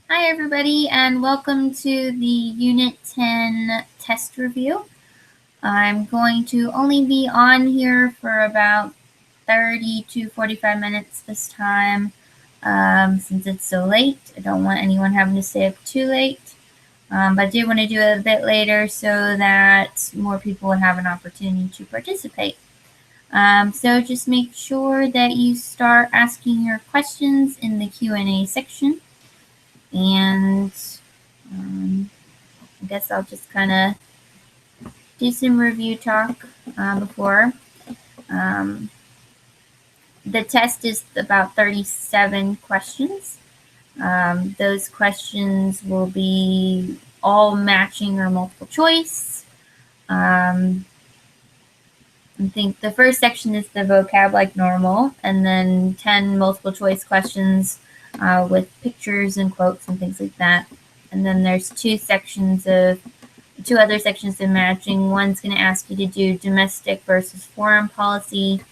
Hi everybody and welcome to the Unit 10 test review. I'm going to only be on here for about 30 to 45 minutes this time since it's so late. I don't want anyone having to stay up too late, but I do want to do it a bit later so that more people would have an opportunity to participate. So just make sure that you start asking your questions in the Q&A section. And I guess I'll just kind of do some review talk before. The test is about 37 questions. Those questions will be all matching or multiple choice. I think the first section is the vocab like normal, and then 10 multiple choice questions with pictures and quotes and things like that. And then there's two other sections of matching. One's going to ask you to do domestic versus foreign policy,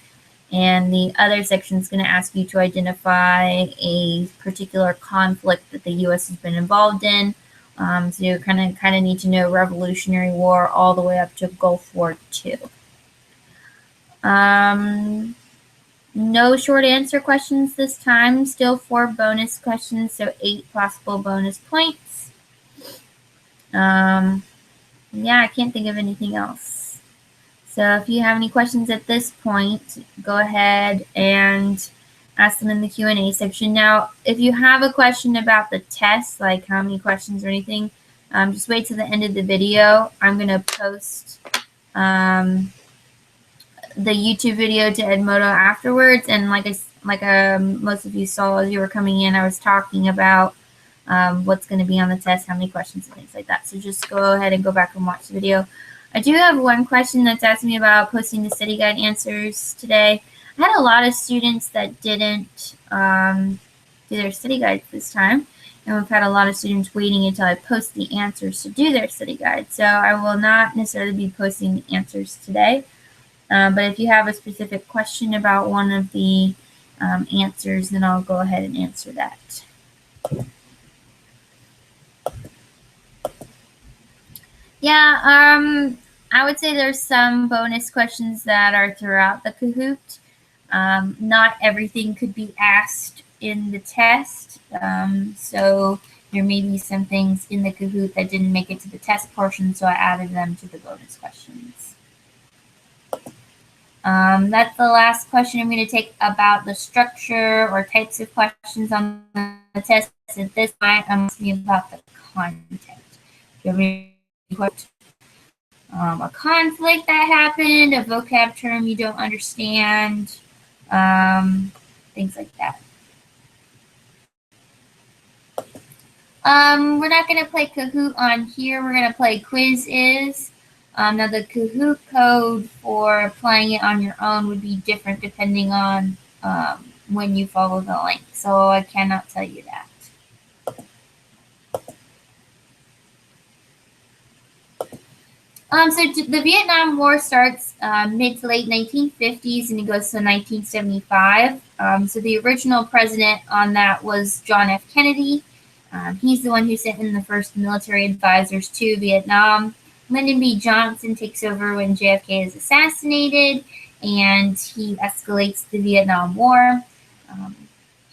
and the other section is going to ask you to identify a particular conflict that the U.S. has been involved in. So you kind of need to know Revolutionary War all the way up to Gulf War II. No short answer questions this time. Still 4 bonus questions, so 8 possible bonus points. Yeah, I can't think of anything else. So if you have any questions at this point, go ahead and ask them in the Q&A section. Now, if you have a question about the test, like how many questions or anything, just wait till the end of the video. I'm going to post the YouTube video to Edmodo afterwards. And like most of you saw as you were coming in, I was talking about what's going to be on the test, how many questions and things like that. So just go ahead and go back and watch the video. I do have one question that's asking me about posting the study guide answers today. I had a lot of students that didn't do their study guides this time. And we've had a lot of students waiting until I post the answers to do their study guide. So I will not necessarily be posting the answers today. But if you have a specific question about one of the answers, then I'll go ahead and answer that. Yeah, I would say there's some bonus questions that are throughout the Kahoot. Not everything could be asked in the test, so there may be some things in the Kahoot that didn't make it to the test portion, so I added them to the bonus questions. That's the last question I'm going to take about the structure or types of questions on the test. At this point, I'm asking about the content. If you have any questions, a conflict that happened, a vocab term you don't understand, things like that. We're not going to play Kahoot on here. We're going to play Quizizz. Now the Kahoot code for playing it on your own would be different depending on when you follow the link. So I cannot tell you that. So the Vietnam War starts mid to late 1950s and it goes to 1975. So the original president on that was John F. Kennedy. He's the one who sent in the first military advisors to Vietnam. Lyndon B. Johnson takes over when JFK is assassinated, and he escalates the Vietnam War.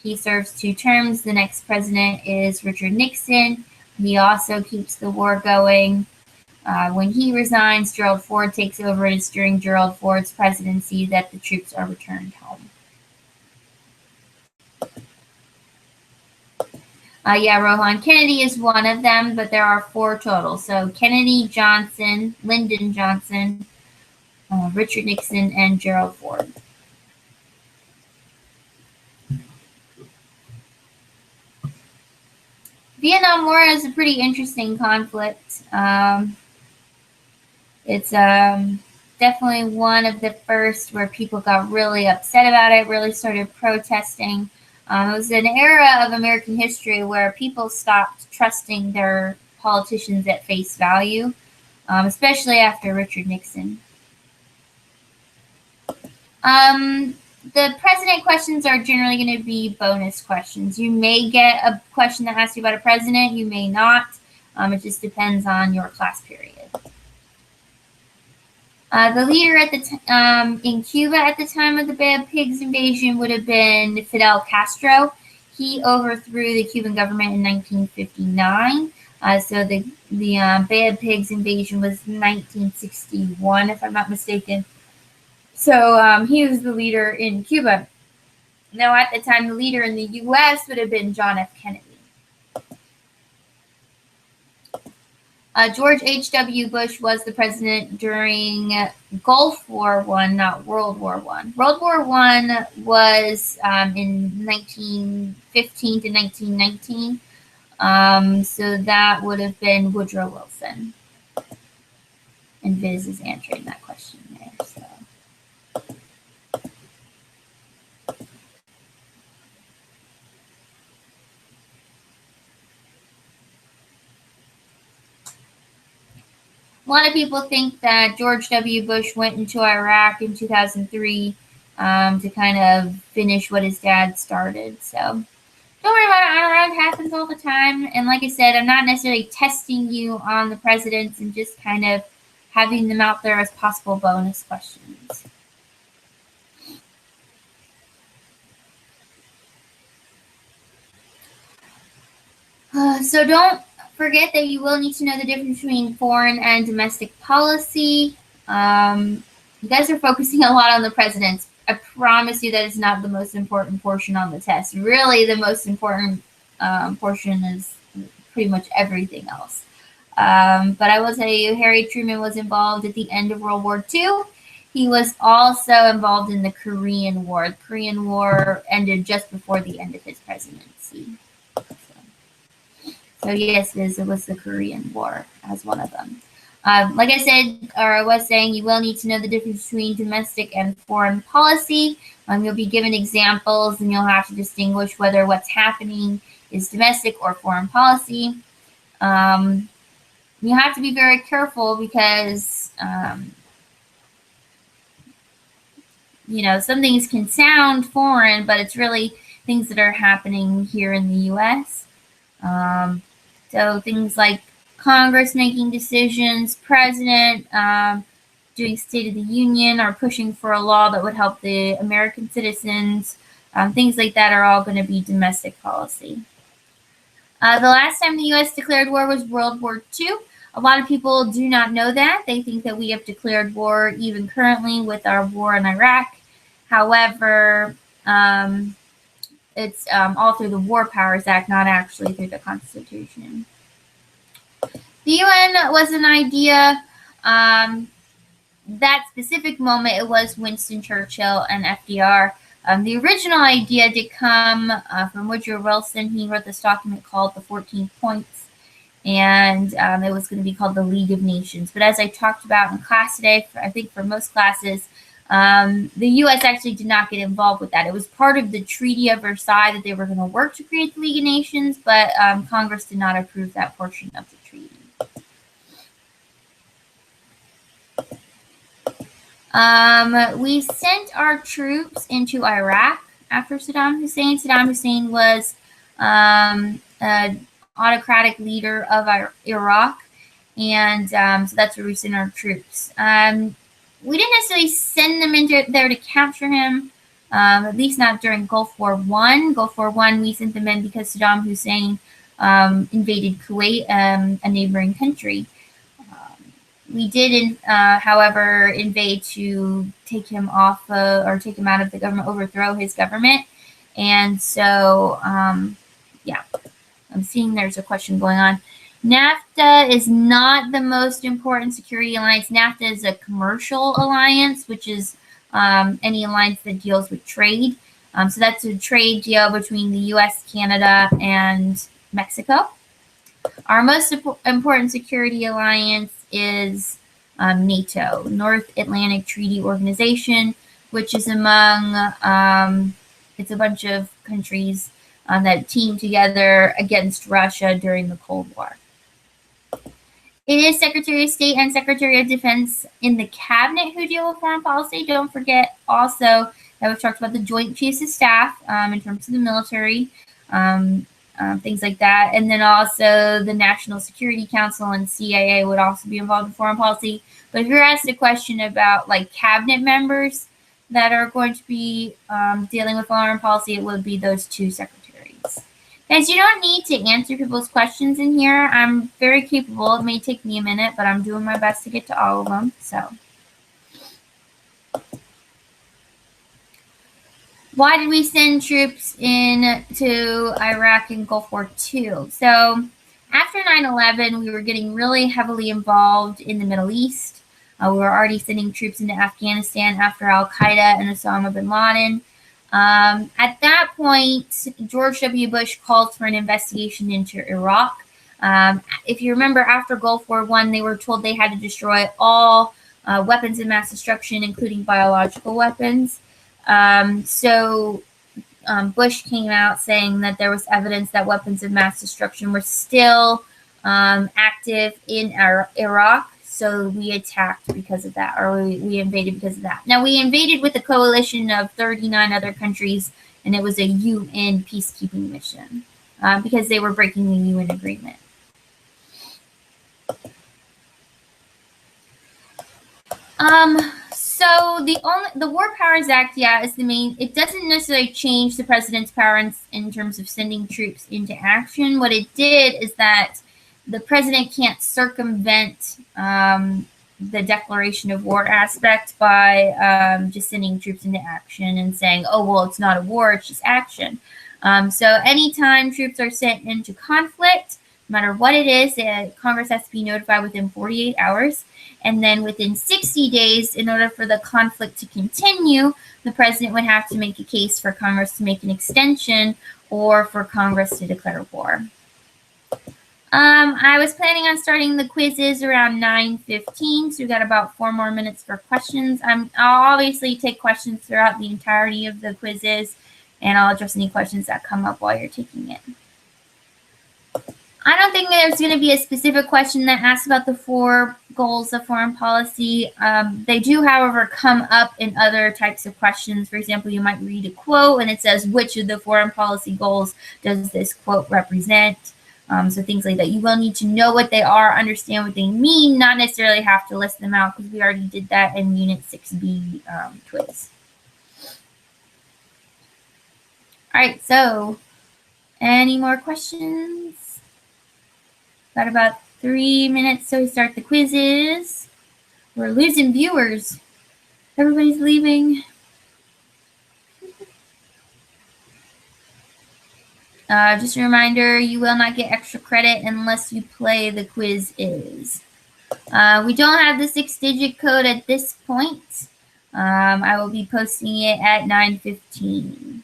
He serves 2 terms. The next president is Richard Nixon. He also keeps the war going. When he resigns, Gerald Ford takes over. It's during Gerald Ford's presidency that the troops are returned home. Yeah, Rohan Kennedy is one of them, but there are 4 total. So Kennedy, Johnson, Lyndon Johnson, Richard Nixon, and Gerald Ford. Vietnam War is a pretty interesting conflict. It's definitely one of the first where people got really upset about it, really started protesting. It was an era of American history where people stopped trusting their politicians at face value, especially after Richard Nixon. the president questions are generally going to be bonus questions. You may get a question that asks you about a president, you may not. It just depends on your class period. The leader at the in Cuba at the time of the Bay of Pigs invasion would have been Fidel Castro. He overthrew the Cuban government in 1959. So the Bay of Pigs invasion was 1961, if I'm not mistaken. So he was the leader in Cuba. Now, at the time, the leader in the U.S. would have been John F. Kennedy. George H.W. Bush was the president during Gulf War I, not World War I. World War I was in 1915 to 1919. So that would have been Woodrow Wilson. And Viz is answering that question there. So. A lot of people think that George W. Bush went into Iraq in 2003 to kind of finish what his dad started. So don't worry about it. Iraq happens all the time. And like I said, I'm not necessarily testing you on the presidents and just kind of having them out there as possible bonus questions. So don't forget that you will need to know the difference between foreign and domestic policy. You guys are focusing a lot on the presidents. I promise you that is not the most important portion on the test. Really, the most important portion is pretty much everything else. But I will tell you, Harry Truman was involved at the end of World War II. He was also involved in the Korean War. The Korean War ended just before the end of his presidency. So yes, it was the Korean War as one of them. Like I said, or I was saying, you will need to know the difference between domestic and foreign policy. You'll be given examples and you'll have to distinguish whether what's happening is domestic or foreign policy. You have to be very careful because, some things can sound foreign, but it's really things that are happening here in the U.S. So things like Congress making decisions, president doing State of the Union or pushing for a law that would help the American citizens, things like that are all going to be domestic policy. The last time the U.S. declared war was World War II. A lot of people do not know that. They think that we have declared war even currently with our war in Iraq. However, it's all through the War Powers Act, not actually through the Constitution. The UN was an idea. That specific moment, it was Winston Churchill and FDR. The original idea did come from Woodrow Wilson. He wrote this document called the 14 Points, and it was going to be called the League of Nations. But as I talked about in class today, I think for most classes, the U.S. actually did not get involved with that. It was part of the Treaty of Versailles that they were going to work to create the League of Nations, but Congress did not approve that portion of the treaty. We sent our troops into Iraq after Saddam Hussein. Saddam Hussein was an autocratic leader of Iraq, and so that's where we sent our troops. We didn't necessarily send them into there to capture him, at least not during Gulf War I. Gulf War I, we sent them in because Saddam Hussein invaded Kuwait, a neighboring country. We did, however, invade to take him off or take him out of the government, overthrow his government. And so, yeah, I'm seeing there's a question going on. NAFTA is not the most important security alliance. NAFTA is a commercial alliance, which is any alliance that deals with trade. So that's a trade deal between the U.S., Canada, and Mexico. Our most important security alliance is NATO, North Atlantic Treaty Organization, which is among, it's a bunch of countries that teamed together against Russia during the Cold War. It is Secretary of State and Secretary of Defense in the cabinet who deal with foreign policy. Don't forget also that we talked about the Joint Chiefs of Staff in terms of the military, things like that. And then also the National Security Council and CIA would also be involved in foreign policy. But if you're asked a question about like cabinet members that are going to be dealing with foreign policy, it would be those two secretaries. Guys, you don't need to answer people's questions in here. I'm very capable. It may take me a minute, but I'm doing my best to get to all of them. So, why did we send troops into Iraq and Gulf War II? So, after 9/11, we were getting really heavily involved in the Middle East. We were already sending troops into Afghanistan after Al-Qaeda and Osama bin Laden. At that point, George W. Bush called for an investigation into Iraq. If you remember, after Gulf War I, they were told they had to destroy all weapons of mass destruction, including biological weapons. So Bush came out saying that there was evidence that weapons of mass destruction were still active in Iraq. So we attacked because of that, or we invaded because of that. Now, we invaded with a coalition of 39 other countries, and it was a UN peacekeeping mission because they were breaking the UN agreement. So the War Powers Act, is the main. It doesn't necessarily change the president's power in terms of sending troops into action. What it did is that the president can't circumvent the declaration of war aspect by just sending troops into action and saying, oh, well, it's not a war, it's just action. So anytime troops are sent into conflict, no matter what it is, Congress has to be notified within 48 hours. And then within 60 days, in order for the conflict to continue, the president would have to make a case for Congress to make an extension or for Congress to declare war. I was planning on starting the quizzes around 9:15, so we've got about 4 more minutes for questions. I'll obviously take questions throughout the entirety of the quizzes, and I'll address any questions that come up while you're taking it. I don't think there's going to be a specific question that asks about the 4 goals of foreign policy. They do, however, come up in other types of questions. For example, you might read a quote, and it says, which of the foreign policy goals does this quote represent? So things like that. You will need to know what they are, understand what they mean, not necessarily have to list them out because we already did that in Unit 6B quiz. All right, so any more questions? Got about 3 minutes till we start the quizzes. We're losing viewers. Everybody's leaving. Just a reminder, you will not get extra credit unless you play the quizzes. We don't have the 6-digit code at this point. I will be posting it at 9:15.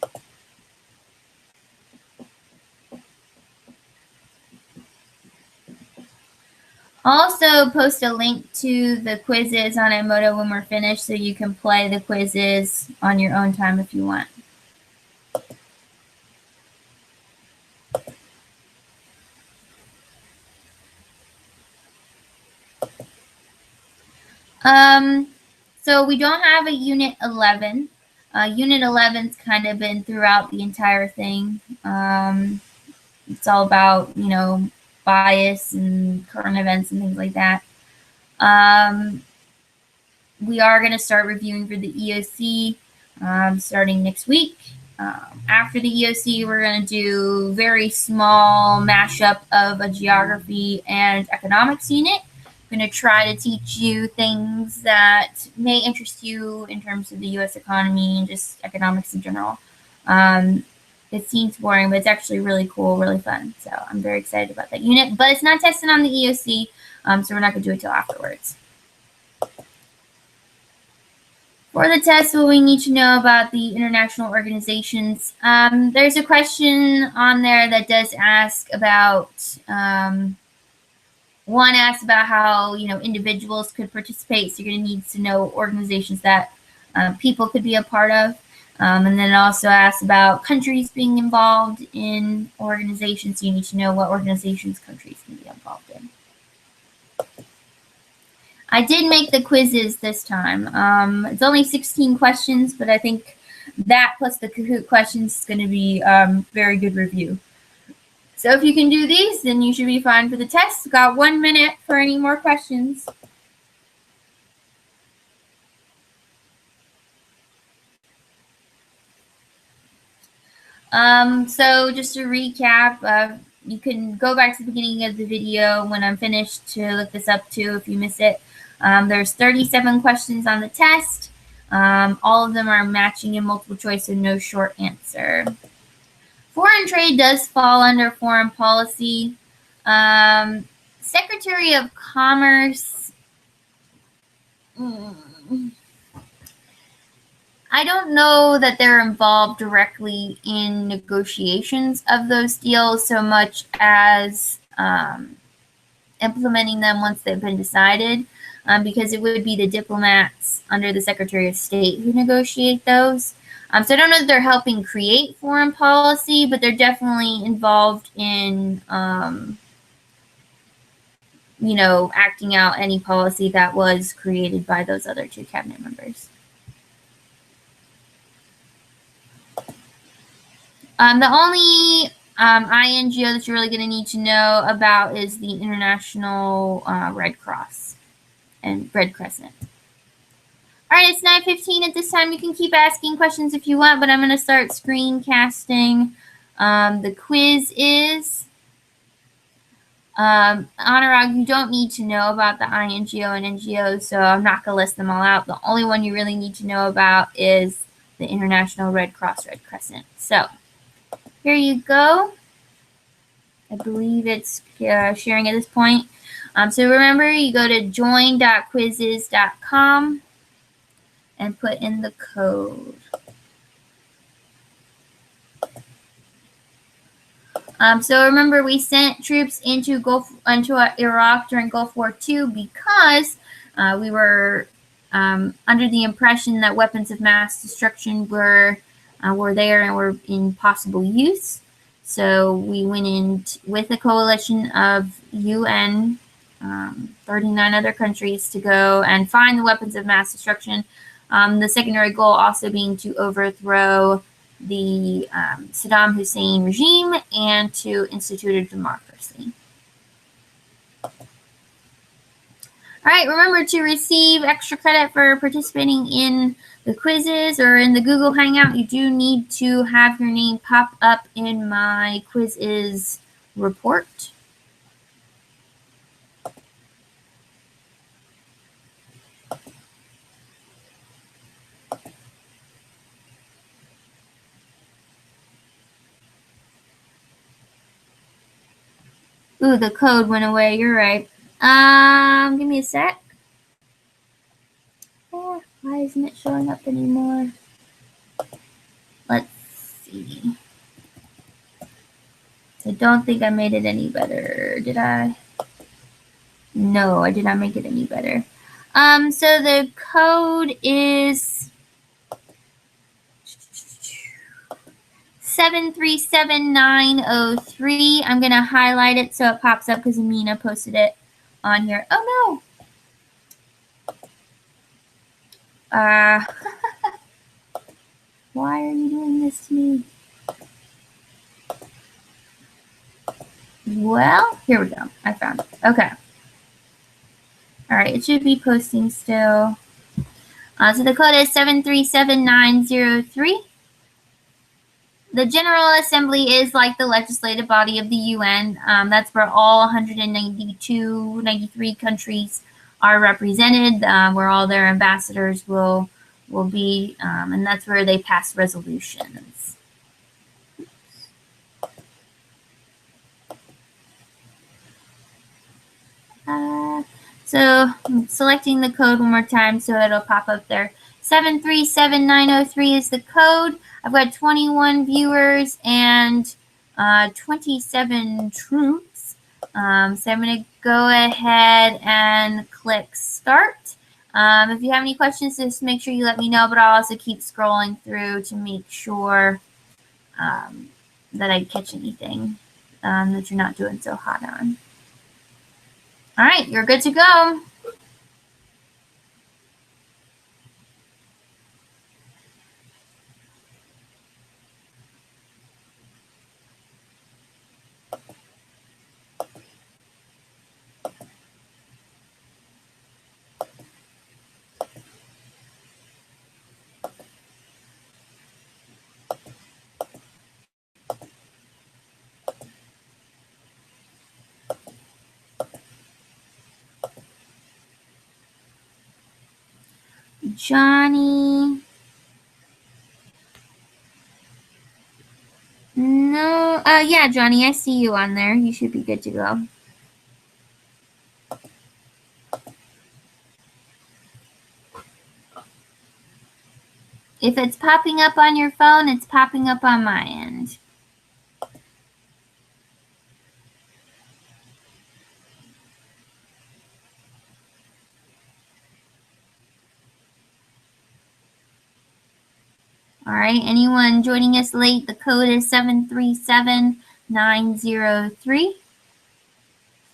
Also post a link to the quizzes on Edmodo when we're finished so you can play the quizzes on your own time if you want. So we don't have a Unit 11. Unit 11's kind of been throughout the entire thing. It's all about, bias and current events and things like that. We are going to start reviewing for the EOC starting next week. After the EOC, we're going to do very small mashup of a geography and economics unit. I'm going to try to teach you things that may interest you in terms of the U.S. economy and just economics in general. It seems boring, but it's actually really cool, really fun. So I'm very excited about that unit. But it's not tested on the EOC, so we're not going to do it till afterwards. For the test, what we need to know about the international organizations. There's a question on there that does ask about, one asks about how, individuals could participate. So you're going to need to know organizations that people could be a part of. And then it also asks about countries being involved in organizations. So you need to know what organizations countries can be involved in. I did make the quizzes this time. It's only 16 questions, but I think that plus the Kahoot questions is going to be very good review. So if you can do these, then you should be fine for the test. Got 1 minute for any more questions. So just to recap, you can go back to the beginning of the video when I'm finished to look this up too if you miss it. There's 37 questions on the test. All of them are matching and multiple choice and no short answer. Foreign trade does fall under foreign policy. Secretary of Commerce, I don't know that they're involved directly in negotiations of those deals so much as implementing them once they've been decided, because it would be the diplomats under the Secretary of State who negotiate those. So I don't know that they're helping create foreign policy, but they're definitely involved in, you know, acting out any policy that was created by those other two cabinet members. The only INGO that you're really going to need to know about is the International Red Cross and Red Crescent. All right, it's 9:15 at this time. You can keep asking questions if you want, but I'm going to start screencasting. The quiz is, Anurag, you don't need to know about the INGO and NGOs, so I'm not going to list them all out. The only one you really need to know about is the International Red Cross Red Crescent. So here you go. I believe it's sharing at this point. So remember, you go to join.quizzes.com and put in the code. So remember, we sent troops into Iraq during Gulf War II because we were under the impression that weapons of mass destruction were there and were in possible use. So we went in with a coalition of UN, 39 other countries, to go and find the weapons of mass destruction. The secondary goal also being to overthrow the Saddam Hussein regime and to institute a democracy. All right, remember to receive extra credit for participating in the quizzes or in the Google Hangout. You do need to have your name pop up in my quizzes report. Ooh, the code went away. You're right. Give me a sec. Oh, why isn't it showing up anymore? Let's see. I don't think I made it any better. Did I? No, I did not make it any better. So the code is 737903. I'm going to highlight it so it pops up because Amina posted it on here. Oh, no. Why are you doing this to me? Well, here we go. I found it. Okay. All right. It should be posting still. So the code is 737903. The General Assembly is like the legislative body of the UN. That's where all 93 countries are represented, where all their ambassadors will be, and that's where they pass resolutions. So I'm selecting the code one more time so it'll pop up there. 737903 is the code. I've got 21 viewers and 27 troops. So I'm going to go ahead and click start. If you have any questions, just make sure you let me know, but I'll also keep scrolling through to make sure that I catch anything that you're not doing so hot on. All right, you're good to go. Johnny. No, yeah, Johnny, I see you on there. You should be good to go. If it's popping up on your phone, it's popping up on my end. All right, anyone joining us late, the code is 737903.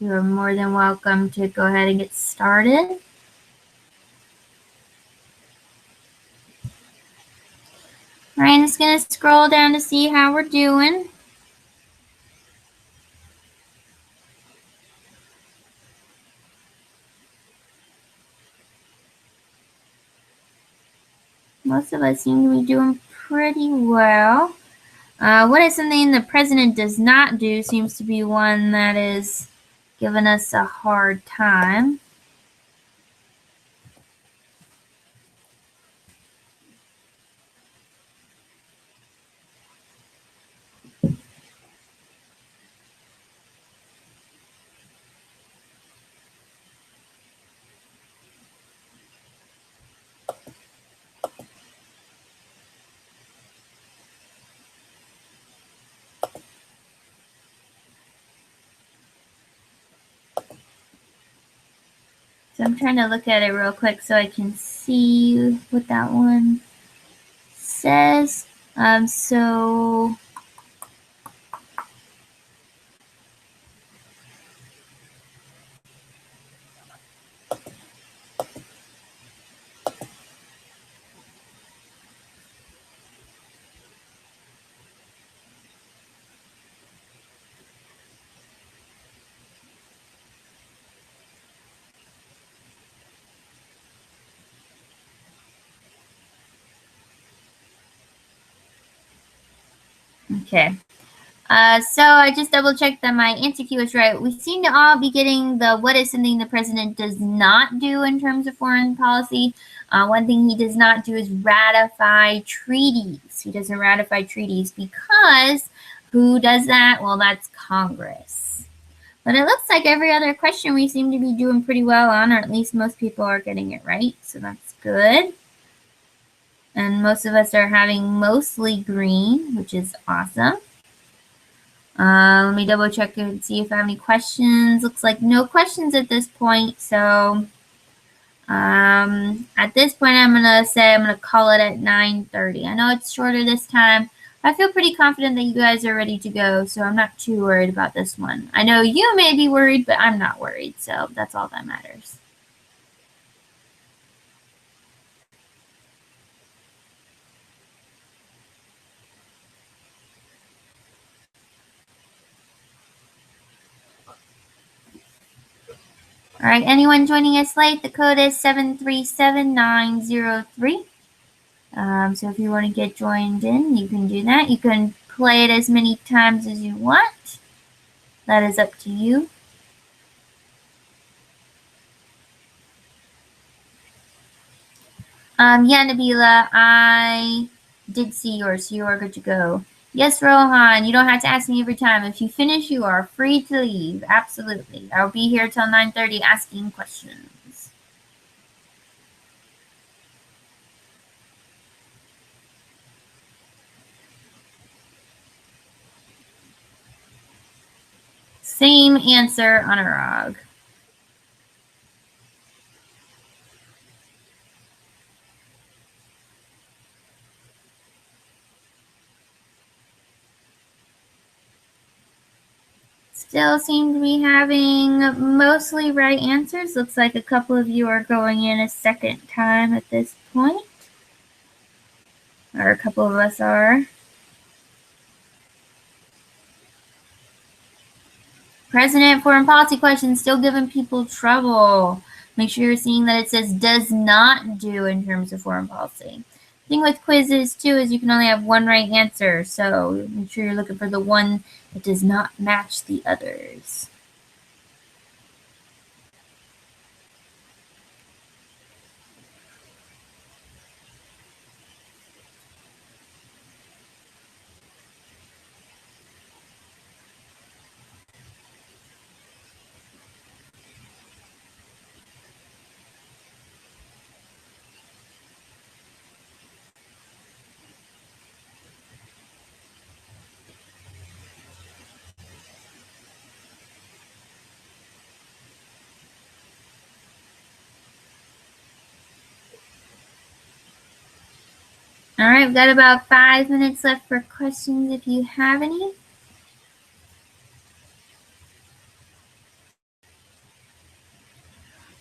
You're more than welcome to go ahead and get started. All right, I'm just going to scroll down to see how we're doing. Most of us seem to be doing pretty well. What is something the president does not do seems to be one that is giving us a hard time. So I'm trying to look at it real quick so I can see what that one says. So okay. So I just double checked that my answer key was right. We seem to all be getting the what is something the president does not do in terms of foreign policy. One thing he does not do is ratify treaties. He doesn't ratify treaties because who does that? Well, that's Congress. But it looks like every other question we seem to be doing pretty well on, or at least most people are getting it right. So that's good. And most of us are having mostly green, which is awesome. Let me double check and see if I have any questions. Looks like no questions at this point. So at this point, I'm going to call it at 9:30. I know it's shorter this time. I feel pretty confident that you guys are ready to go. So I'm not too worried about this one. I know you may be worried, but I'm not worried. So that's all that matters. All right, anyone joining us late, the code is 737903. So if you want to get joined in, you can do that. You can play it as many times as you want. That is up to you. Yeah, Nabila, I did see yours, so you are good to go. Yes, Rohan, you don't have to ask me every time. If you finish, you are free to leave. Absolutely. I'll be here till 9:30 asking questions. Same answer, Anurag. Still seem to be having mostly right answers. Looks like a couple of you are going in a second time at this point. Or a couple of us are. President foreign policy questions still giving people trouble. Make sure you're seeing that it says does not do in terms of foreign policy. The thing with quizzes too is you can only have one right answer. So make sure you're looking for the one that does not match the others. All right, we've got about 5 minutes left for questions if you have any.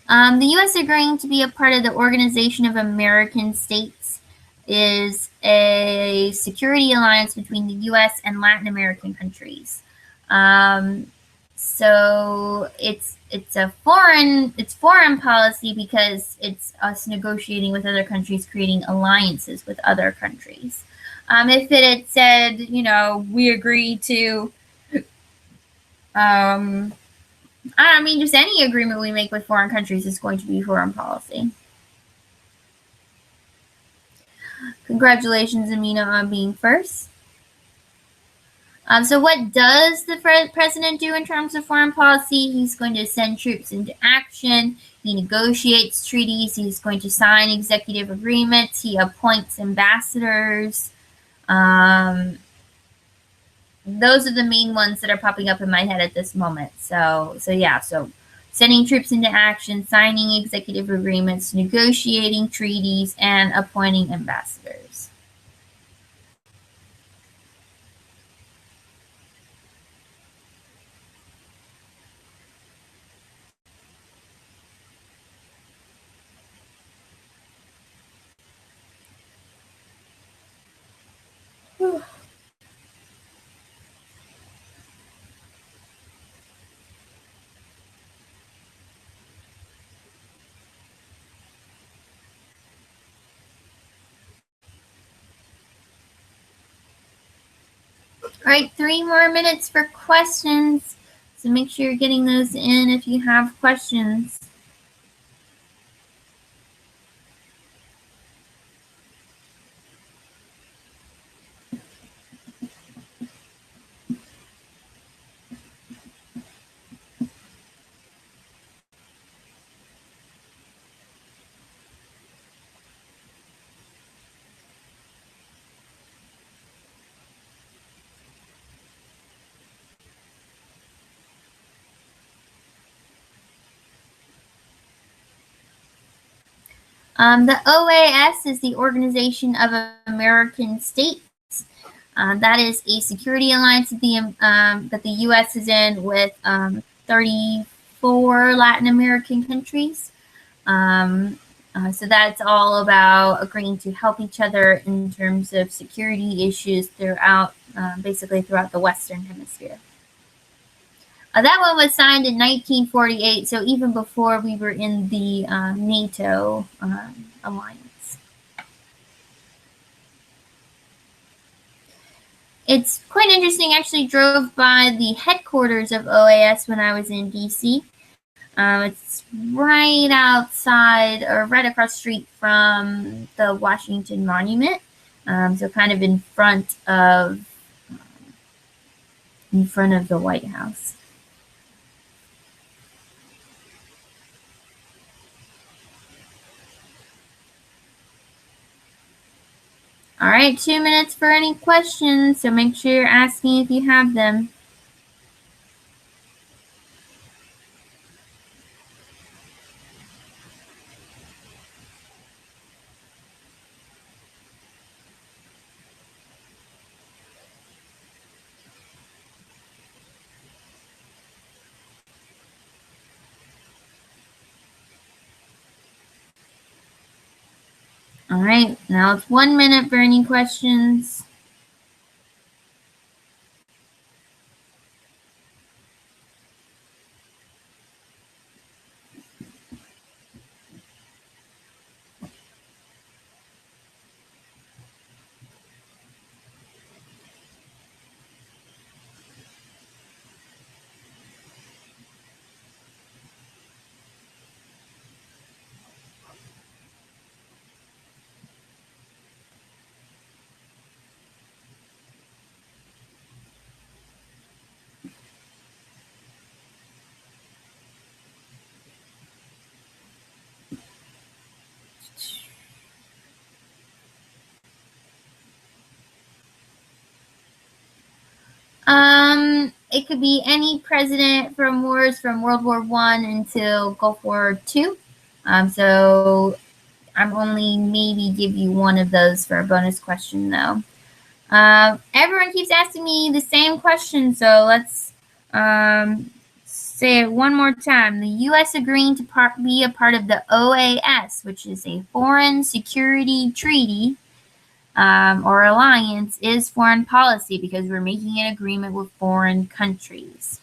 The U.S. agreeing to be a part of the Organization of American States is a security alliance between the U.S. and Latin American countries. So it's foreign policy because it's us negotiating with other countries, creating alliances with other countries. If it had said, we agree to, just any agreement we make with foreign countries is going to be foreign policy. Congratulations, Amina, on being first. So what does the president do in terms of foreign policy? He's going to send troops into action. He negotiates treaties. He's going to sign executive agreements. He appoints ambassadors. Those are the main ones that are popping up in my head at this moment. So sending troops into action, signing executive agreements, negotiating treaties, and appointing ambassadors. Whew. All right, 3 more minutes for questions. So make sure you're getting those in if you have questions. The OAS is the Organization of American States. That is a security alliance that the U.S. is in with 34 Latin American countries. So that's all about agreeing to help each other in terms of security issues basically throughout the Western Hemisphere. That one was signed in 1948, so even before we were in the NATO alliance. It's quite interesting. I actually drove by the headquarters of OAS when I was in DC. It's right outside or right across the street from the Washington Monument. So kind of in front of the White House. All right, 2 minutes for any questions, so make sure you're asking if you have them. All right, now it's 1 minute for any questions. It could be any president from wars from World War I until Gulf War II. So I'm only maybe give you one of those for a bonus question, though. Everyone keeps asking me the same question, so let's say it one more time. The U.S. agreeing to be a part of the OAS, which is a foreign security treaty or alliance, is foreign policy because we're making an agreement with foreign countries.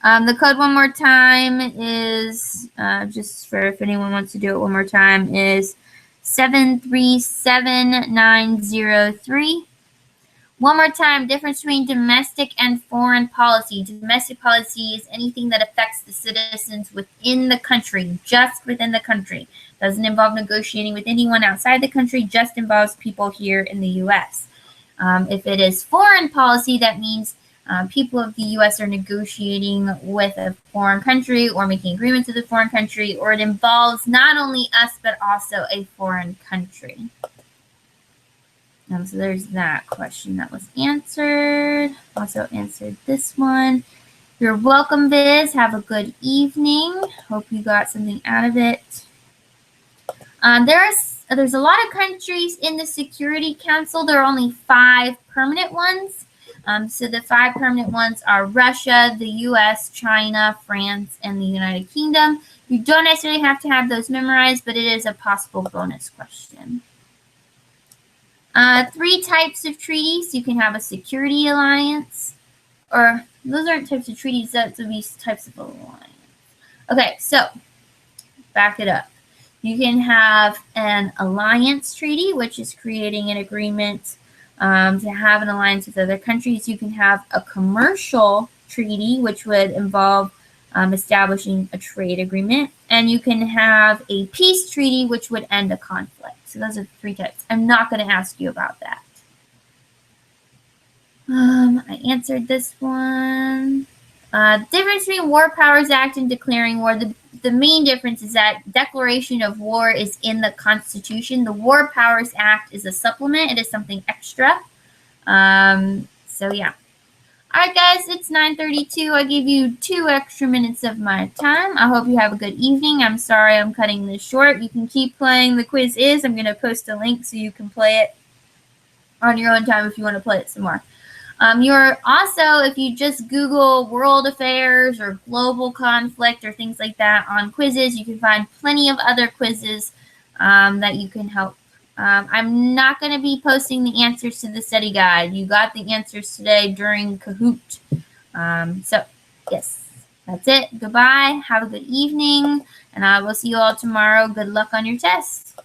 The code one more time is, just for if anyone wants to do it one more time, is 737903. One more time, difference between domestic and foreign policy. Domestic policy is anything that affects the citizens within the country, just within the country. Doesn't involve negotiating with anyone outside the country, just involves people here in the U.S. If it is foreign policy, that means people of the U.S. are negotiating with a foreign country or making agreements with a foreign country, or it involves not only us, but also a foreign country. So there's that question that was answered. Also answered this one. You're welcome, Viz. Have a good evening. Hope you got something out of it. There's a lot of countries in the Security Council. There are only 5 permanent ones. So the 5 permanent ones are Russia, the U.S., China, France, and the United Kingdom. You don't necessarily have to have those memorized, but it is a possible bonus question. 3 types of treaties. You can have a security alliance, or those aren't types of treaties, those would be types of alliance. Okay, so back it up. You can have an alliance treaty, which is creating an agreement to have an alliance with other countries. You can have a commercial treaty, which would involve establishing a trade agreement. And you can have a peace treaty, which would end a conflict. So those are 3 types. I'm not going to ask you about that. I answered this one. Difference between War Powers Act and declaring war. The main difference is that declaration of war is in the Constitution. The War Powers Act is a supplement. It is something extra. So yeah. All right, guys, it's 9:32. I gave you 2 extra minutes of my time. I hope you have a good evening. I'm sorry I'm cutting this short. You can keep playing The Quiz Is. I'm going to post a link so you can play it on your own time if you want to play it some more. You're also, if you just Google world affairs or global conflict or things like that on quizzes, you can find plenty of other quizzes that you can help. I'm not going to be posting the answers to the study guide. You got the answers today during Kahoot. So, yes, that's it. Goodbye. Have a good evening. And I will see you all tomorrow. Good luck on your tests.